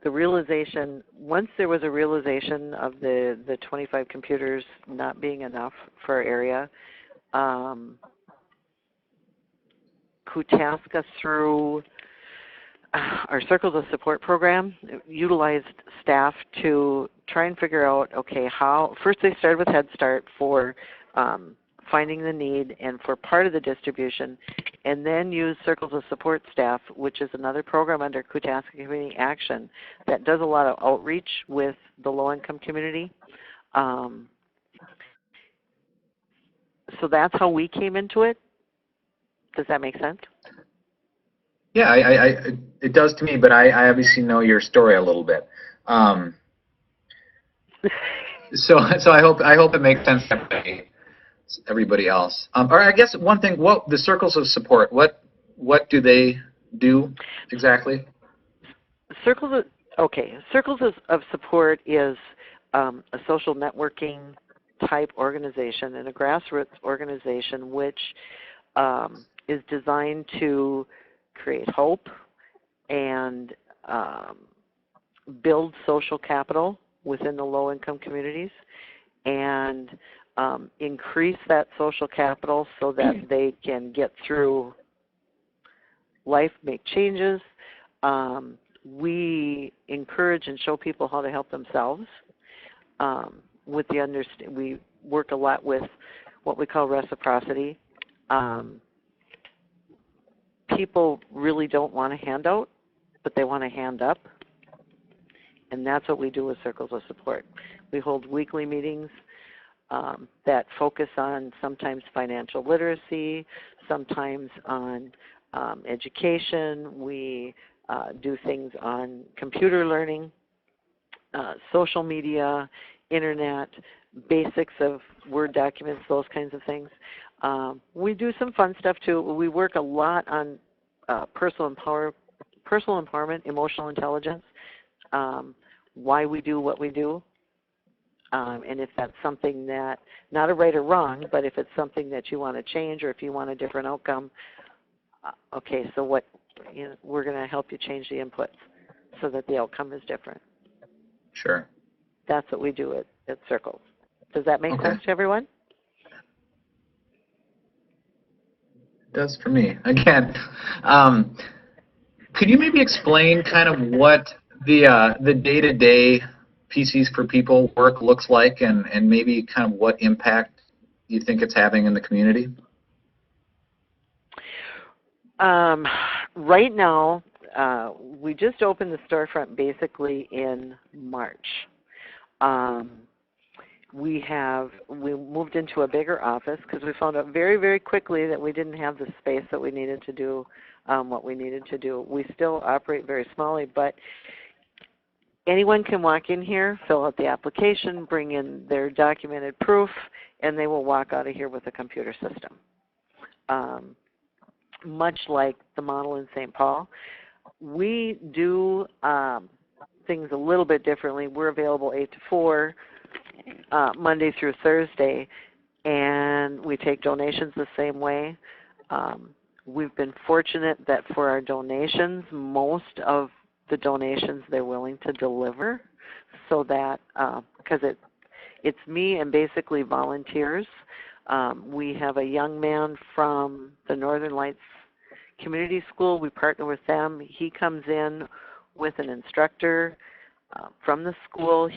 the realization, once there was a realization of the 25 computers not being enough for our area, Kutaska, through our Circles of Support program, utilized staff to try and figure out, okay, first they started with Head Start for finding the need and for part of the distribution, and then use Circles of Support staff, which is another program under Kutaska Community Action that does a lot of outreach with the low-income community. So that's how we came into it. Does that make sense? Yeah, it does to me, but I obviously know your story a little bit. So I hope it makes sense to everybody else. Or I guess one thing, the Circles of Support, what do they do exactly? Circles of Support is a social networking type organization and a grassroots organization which is designed to create hope and build social capital within the low-income communities, and increase that social capital so that they can get through life, make changes. We encourage and show people how to help themselves. We work a lot with what we call reciprocity. people really don't want a handout, but they want a hand up. And that's what we do with Circles of Support. We hold weekly meetings that focus on sometimes financial literacy, sometimes on education. We do things on computer learning, social media, internet, basics of Word documents, those kinds of things. We do some fun stuff too. We work a lot on personal empowerment, emotional intelligence, why we do what we do, and if that's something that, not a right or wrong, but if it's something that you want to change or if you want a different outcome, okay, so what, we're going to help you change the inputs so that the outcome is different. Sure. That's what we do at Circles. Does that make sense to everyone? It does for me. Again, could you maybe explain kind of what the day-to-day PCs for People work looks like, and maybe kind of what impact you think it's having in the community? Right now, we just opened the storefront basically in March. We moved into a bigger office because we found out very, very quickly that we didn't have the space that we needed to do what we needed to do. We still operate very smallly, but anyone can walk in here, fill out the application, bring in their documented proof, and they will walk out of here with a computer system. Much like the model in St. Paul. We do things a little bit differently. We're available 8 to 4, Monday through Thursday, and we take donations the same way. We've been fortunate that for our donations, most of the donations they're willing to deliver, so that, because it's me and basically volunteers. We have a young man from the Northern Lights Community School. We partner with them. He comes in with an instructor from the school.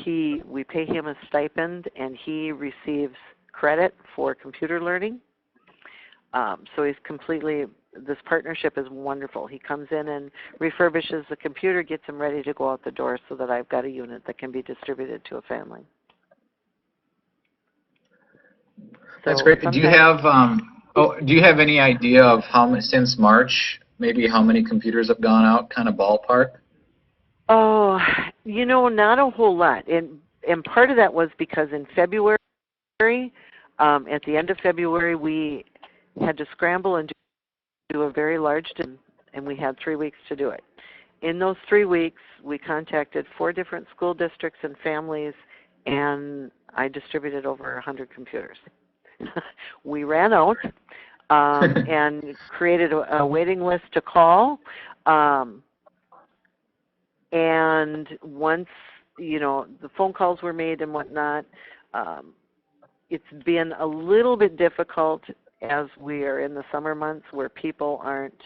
We pay him a stipend, and he receives credit for computer learning. So he's completely, this partnership is wonderful. He comes in and refurbishes the computer, gets him ready to go out the door so that I've got a unit that can be distributed to a family. That's great. Do you have any idea of how many, since March, maybe how many computers have gone out, kind of ballpark? Oh, not a whole lot. And part of that was because in February, at the end of February, we had to scramble and do a very large, and we had 3 weeks to do it. In those 3 weeks, we contacted 4 different school districts and families, and I distributed over 100 computers. We ran out and created a waiting list to call. And once, the phone calls were made and whatnot, it's been a little bit difficult as we are in the summer months where people aren't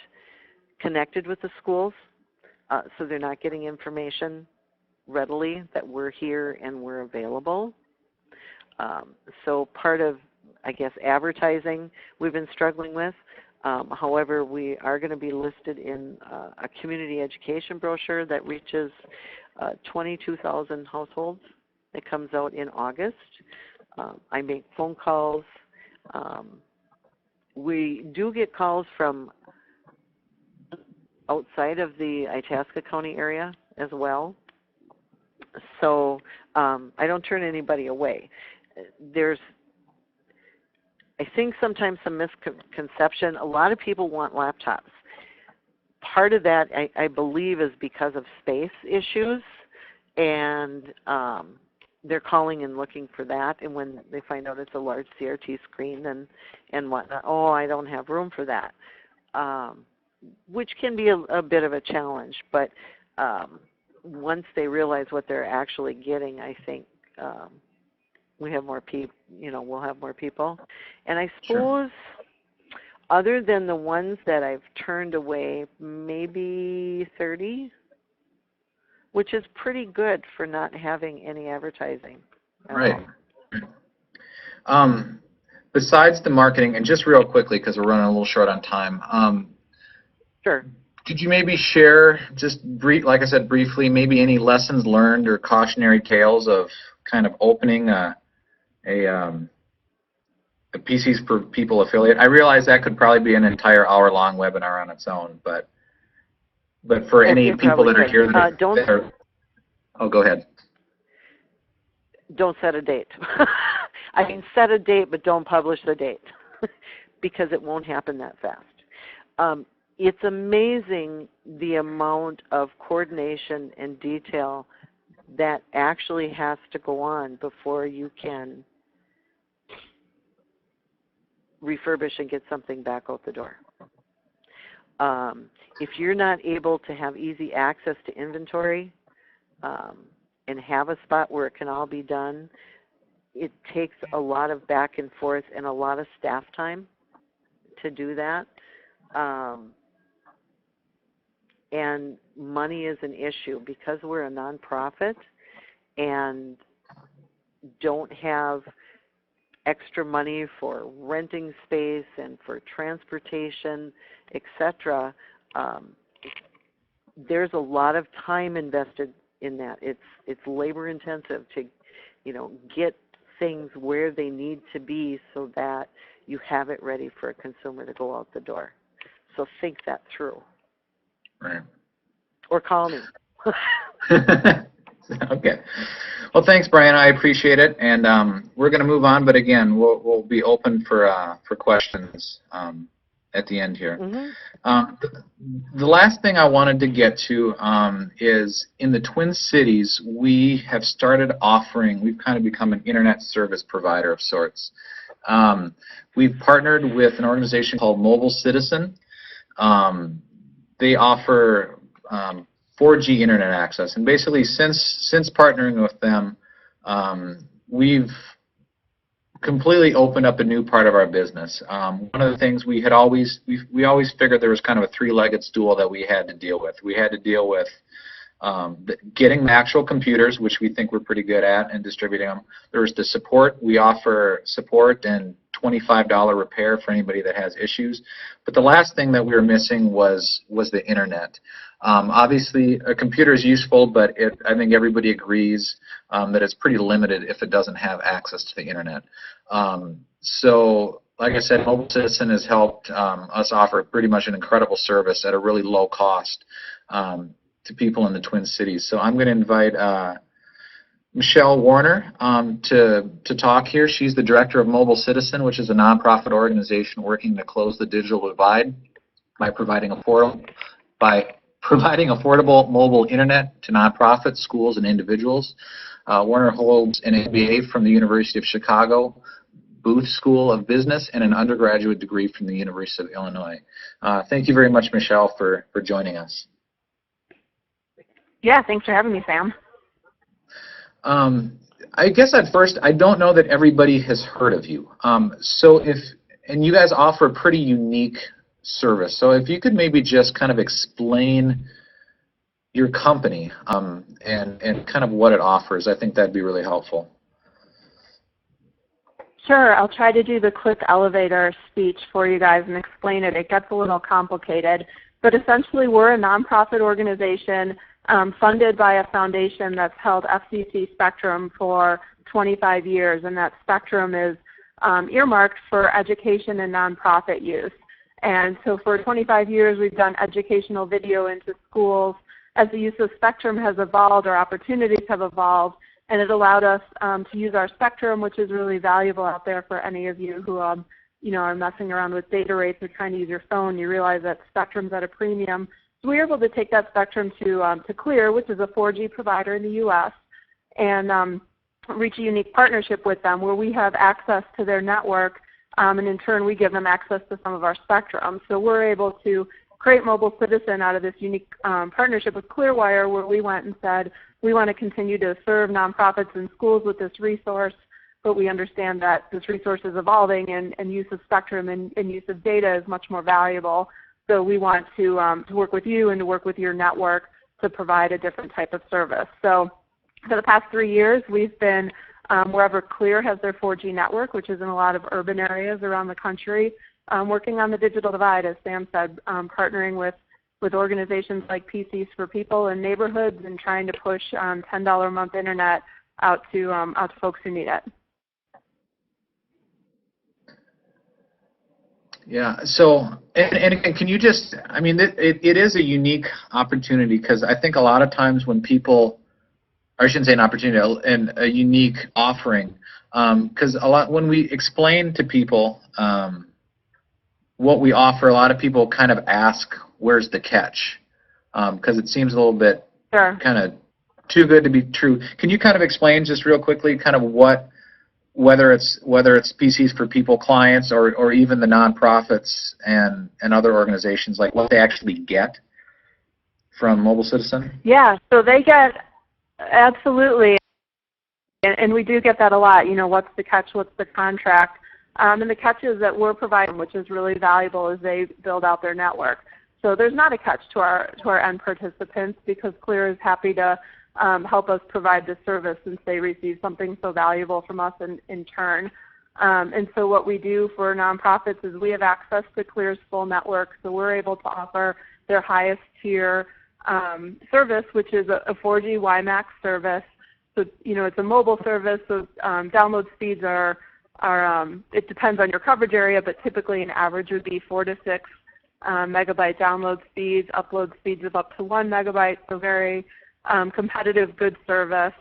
connected with the schools, so they're not getting information readily that we're here and we're available. So part of, I guess, advertising we've been struggling with. However, we are going to be listed in a community education brochure that reaches 22,000 households. It comes out in August. I make phone calls. We do get calls from outside of the Itasca County area as well. So I don't turn anybody away. There's, I think, sometimes some misconception. A lot of people want laptops. Part of that, I believe, is because of space issues, and they're calling and looking for that, and when they find out it's a large CRT screen and whatnot, oh, I don't have room for that, which can be a bit of a challenge, but once they realize what they're actually getting, I think we have more people, we'll have more people. And I suppose, other than the ones that I've turned away, maybe 30, which is pretty good for not having any advertising. Right. Besides the marketing, and just real quickly because we're running a little short on time, Sure. Could you maybe share, just like I said, briefly, maybe any lessons learned or cautionary tales of kind of opening a PCs for People affiliate? I realize that could probably be an entire hour-long webinar on its own, but for any It people probably that are could. here that are, oh, go ahead. Don't set a date. I mean, set a date, but don't publish the date because it won't happen that fast. It's amazing the amount of coordination and detail that actually has to go on before you can refurbish and get something back out the door. If you're not able to have easy access to inventory and have a spot where it can all be done, it takes a lot of back and forth and a lot of staff time to do that. And money is an issue because we're a nonprofit and don't have extra money for renting space and for transportation, etc. There's a lot of time invested in that. It's labor intensive to, get things where they need to be so that you have it ready for a consumer to go out the door. So think that through. Right. Or call me. Okay. Well, thanks, Brian. I appreciate it, and we're going to move on. But again, we'll be open for questions at the end here. The last thing I wanted to get to is in the Twin Cities, we have started offering. We've kind of become an internet service provider of sorts. We've partnered with an organization called Mobile Citizen. They offer 4G internet access, and basically since partnering with them, we've completely opened up a new part of our business. One of the things we always figured there was kind of a three-legged stool that we had to deal with. We had to deal with getting the actual computers, which we think we're pretty good at, and distributing them. There's the support. We offer support and $25 repair for anybody that has issues. But the last thing that we were missing was the internet. Obviously, a computer is useful, but I think everybody agrees that it's pretty limited if it doesn't have access to the internet. So, like I said, Mobile Citizen has helped us offer pretty much an incredible service at a really low cost to people in the Twin Cities. So I'm going to invite Michelle Warner to talk here. She's the director of Mobile Citizen, which is a nonprofit organization working to close the digital divide by providing affordable mobile internet to nonprofits, schools, and individuals. Warner holds an MBA from the University of Chicago, Booth School of Business, and an undergraduate degree from the University of Illinois. Thank you very much, Michelle, for joining us. Yeah, thanks for having me, Sam. I guess at first, I don't know that everybody has heard of you. And you guys offer a pretty unique service. So if you could maybe just kind of explain your company and kind of what it offers, I think that'd be really helpful. Sure, I'll try to do the quick elevator speech for you guys and explain it. It gets a little complicated, but essentially we're a nonprofit organization funded by a foundation that's held FCC spectrum for 25 years, and that spectrum is earmarked for education and nonprofit use. And so for 25 years, we've done educational video into schools. As the use of spectrum has evolved, our opportunities have evolved, and it allowed us to use our spectrum, which is really valuable out there for any of you who are messing around with data rates or trying to use your phone. You realize that spectrum's at a premium. So we were able to take that spectrum to Clear, which is a 4G provider in the U.S., and reach a unique partnership with them where we have access to their network, and in turn we give them access to some of our spectrum. So we're able to create Mobile Citizen out of this unique partnership with Clearwire, where we went and said we want to continue to serve nonprofits and schools with this resource, but we understand that this resource is evolving, and use of spectrum and use of data is much more valuable. So we want to work with you and to work with your network to provide a different type of service. So for the past 3 years, we've been wherever Clear has their 4G network, which is in a lot of urban areas around the country, working on the digital divide, as Sam said, partnering with with organizations like PCs for People in neighborhoods and trying to push $10 a month internet out to folks who need it. Yeah, so, and again, can you just, I mean, it is a unique opportunity, because I think a lot of times when people, or I shouldn't say an opportunity, and a unique offering, because when we explain to people what we offer, a lot of people kind of ask, where's the catch? Because it seems a little bit kind of too good to be true. Can you kind of explain just real quickly kind of whether it's PCs for People clients or even the nonprofits and other organizations, like what they actually get from Mobile Citizen? Yeah, so they get, absolutely, and we do get that a lot, you know, what's the catch, what's the contract, and the catches that we're providing, which is really valuable as they build out their network. So there's not a catch to our end participants, because Clear is happy to help us provide this service since they receive something so valuable from us in turn. And so what we do for nonprofits is we have access to Clear's full network, so we're able to offer their highest tier service, which is a 4G WiMAX service. So, you know, it's a mobile service, so download speeds are it depends on your coverage area, but typically an average would be 4 to 6 megabyte download speeds, upload speeds of up to 1 megabyte, so very competitive, good service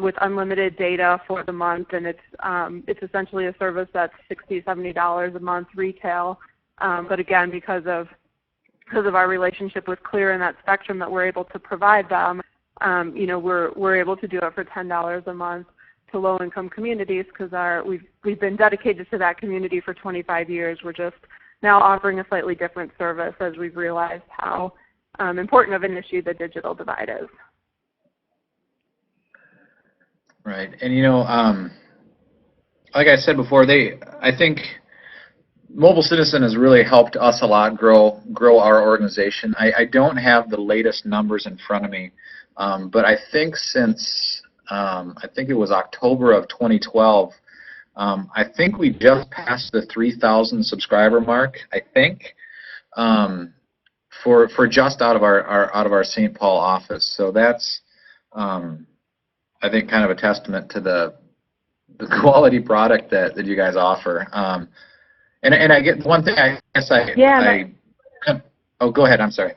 with unlimited data for the month, and it's essentially a service that's $60, $70 a month retail. But again, because of our relationship with Clear and that spectrum that we're able to provide them, you know, we're able to do it for $10 a month to low-income communities, because we've been dedicated to that community for 25 years. We're just now offering a slightly different service as we've realized how important of an issue the digital divide is. Right, and you know, like I said before, I think Mobile Citizen has really helped us a lot grow our organization. I don't have the latest numbers in front of me, but I think since I think it was October of 2012, I think we just passed the 3,000 subscriber mark, I think. For just out of our St. Paul office. So that's I think kind of a testament to the quality product that you guys offer. And I get one thing oh, go ahead, I'm sorry.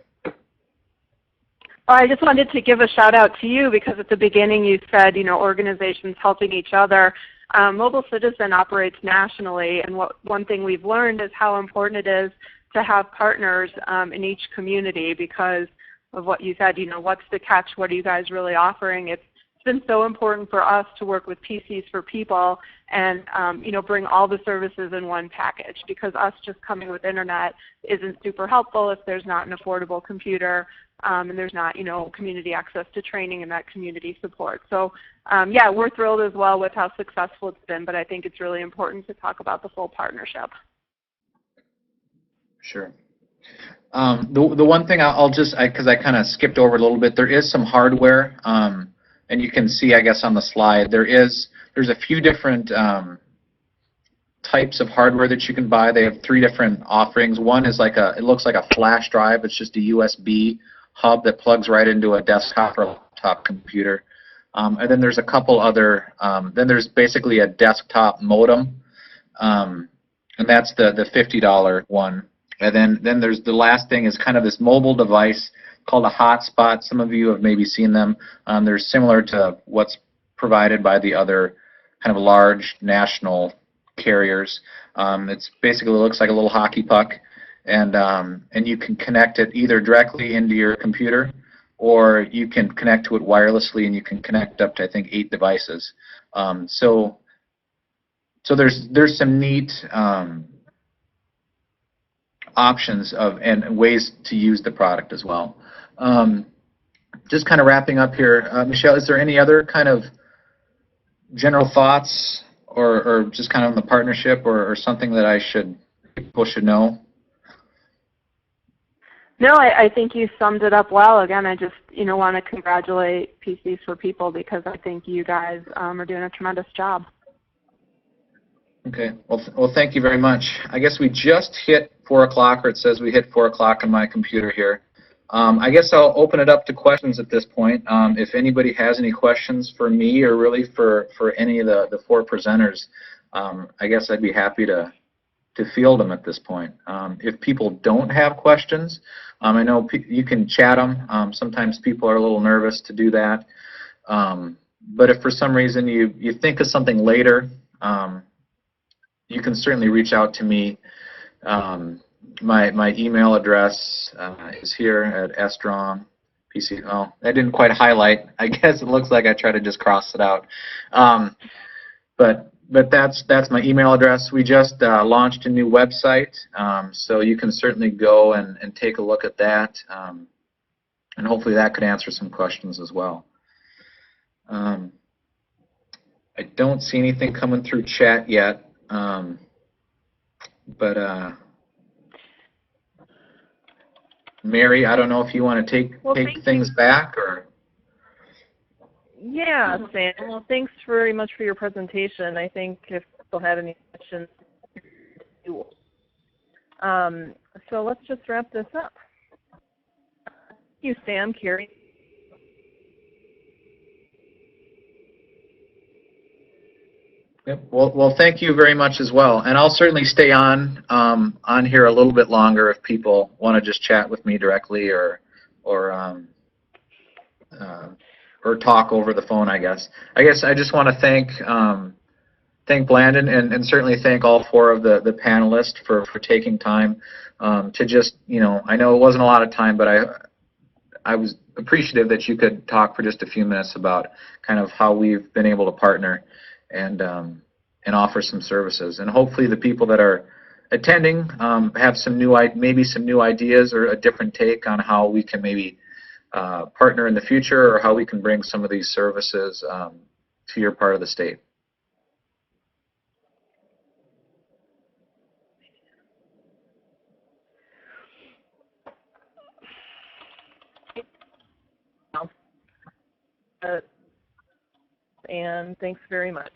I just wanted to give a shout out to you, because at the beginning you said, you know, organizations helping each other. Mobile Citizen operates nationally, and one thing we've learned is how important it is to have partners in each community, because of what you said, you know, what's the catch, what are you guys really offering? It's been so important for us to work with PCs for People and, you know, bring all the services in one package, because us just coming with internet isn't super helpful if there's not an affordable computer and there's not, you know, community access to training and that community support. So, yeah, we're thrilled as well with how successful it's been, but I think it's really important to talk about the full partnership. Sure. The one thing I'll just, because I kind of skipped over a little bit, there is some hardware, and you can see, I guess, on the slide, there's a few different types of hardware that you can buy. They have 3 different offerings. One is it looks like a flash drive. It's just a USB hub that plugs right into a desktop or laptop computer. And then there's a couple other, then there's basically a desktop modem, and that's the $50 one. And then there's the last thing is kind of this mobile device called a hotspot. Some of you have maybe seen them. They're similar to what's provided by the other kind of large national carriers. It's basically looks like a little hockey puck, and you can connect it either directly into your computer, or you can connect to it wirelessly, and you can connect up to, I think, 8 devices. So there's some neat options and ways to use the product as well. Just kind of wrapping up here, Michelle, is there any other kind of general thoughts or just kind of on the partnership or something that people should know? No, I think you summed it up well. Again, I just, you know, want to congratulate PCs for People, because I think you guys are doing a tremendous job. Okay. Well, thank you very much. I guess we just hit 4 o'clock, or it says we hit 4 o'clock on my computer here. I guess I'll open it up to questions at this point. If anybody has any questions for me or really for any of the four presenters, I guess I'd be happy to field them at this point. If people don't have questions, I know you can chat them. Sometimes people are a little nervous to do that. But if for some reason you think of something later, you can certainly reach out to me. My email address is here at strongpc. Oh, I didn't quite highlight. I guess it looks like I tried to just cross it out. But that's my email address. We just launched a new website, so you can certainly go and take a look at that, and hopefully that could answer some questions as well. I don't see anything coming through chat yet, but Mary, I don't know if you want to take things back or. Yeah, Sam. Well, thanks very much for your presentation. I think if people have any questions, so let's just wrap this up. Thank you, Sam, Carrie. Yep. Well, thank you very much as well, and I'll certainly stay on here a little bit longer if people want to just chat with me directly or talk over the phone. I guess I just want to thank Blandon and certainly thank all four of the panelists for taking time to just, I know it wasn't a lot of time, but I was appreciative that you could talk for just a few minutes about kind of how we've been able to partner and offer some services. And hopefully the people that are attending have maybe some new ideas or a different take on how we can maybe partner in the future or how we can bring some of these services to your part of the state. And thanks very much.